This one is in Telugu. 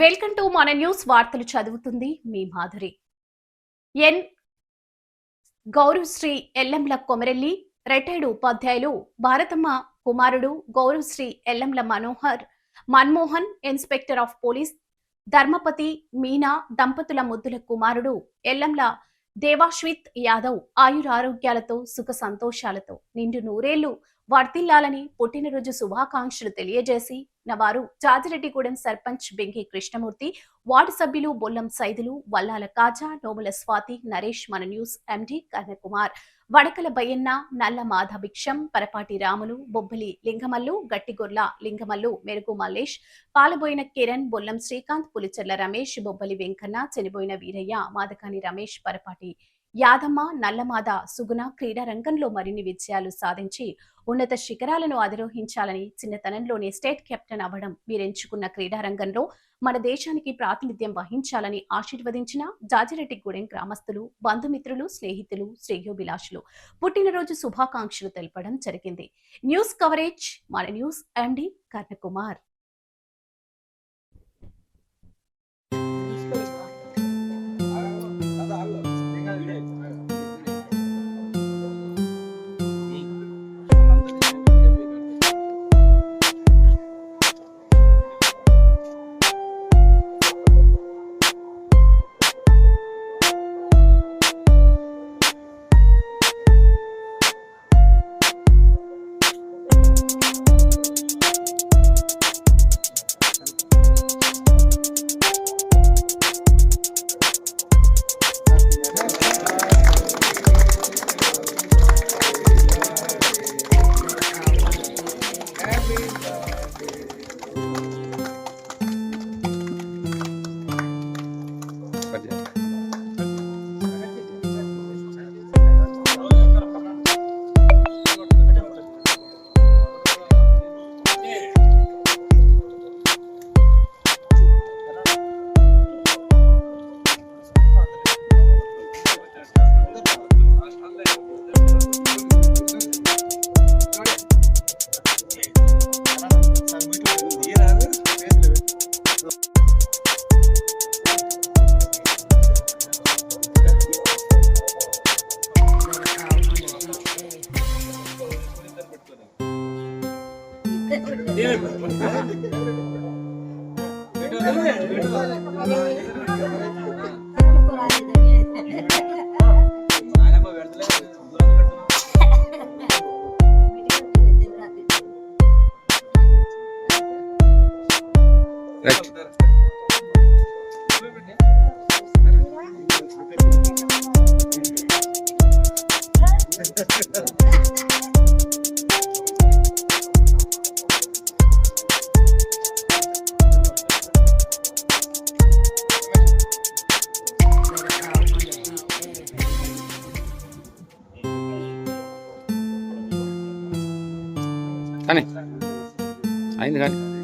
వెల్కమ్ టు మన న్యూస్. వార్తలు చదువుతుంది మీ మాధురి. ఎన్ గౌరవశ్రీ ఎల్లంల కొమరెల్లి రిటైర్డ్ ఉపాధ్యాయులు భారతమ్మ కుమారుడు గౌరవశ్రీ Ellamla Manmohan inspector of police ధర్మపతి మీనా దంపతుల ముద్దుల కుమారుడు ఎల్లంల దేవాశ్విత్ యాదవ్ ఆయురారోగ్యాలతో సుఖ సంతోషాలతో నిండు నూరేళ్లు వర్తిల్లాలని పుట్టినరోజు శుభాకాంక్షలు తెలియజేసి నవారు జాజిరెడ్డిగూడెం సర్పంచ్ బెంకి కృష్ణమూర్తి, వార్డు సభ్యులు బొల్లం సైదులు, వల్లాల కాజా, నోముల స్వాతి, నరేష్, మన న్యూస్ ఎండి కర్ణకుమార్, వడకల బయ్యన్న, నల్ల మాధభిక్షం, పరపాటి రాములు, బొబ్బలి లింగమల్లు, గట్టిగొర్ల లింగమల్లు, మెరుగు మల్లేష్, పాలబోయిన కిరణ్, బొల్లం శ్రీకాంత్, పులిచెర్ల రమేష్, బొబ్బలి వెంకన్న, చెనిబోయిన వీరయ్య, మాదకాని రమేష్, పరపాటి యాదమ్మ, నల్లమాద సుగుణ క్రీడా రంగంలో మరిన్ని విజయాలు సాధించి ఉన్నత శిఖరాలను అధిరోహించాలని, చిన్నతనంలోనే స్టేట్ కెప్టెన్ అవ్వడం మీరెంచుకున్న క్రీడా రంగంలో మన దేశానికి ప్రాతినిధ్యం వహించాలని ఆశీర్వదించిన జాజిరెడ్డిగూడెం గ్రామస్తులు, బంధుమిత్రులు, స్నేహితులు, శ్రేయోభిలాషులు పుట్టినరోజు శుభాకాంక్షలు తెలపడం జరిగింది. న్యూస్ కవరేజ్ మన న్యూస్ ఎండి కర్ణకుమార్. కానీ అయింది కానీ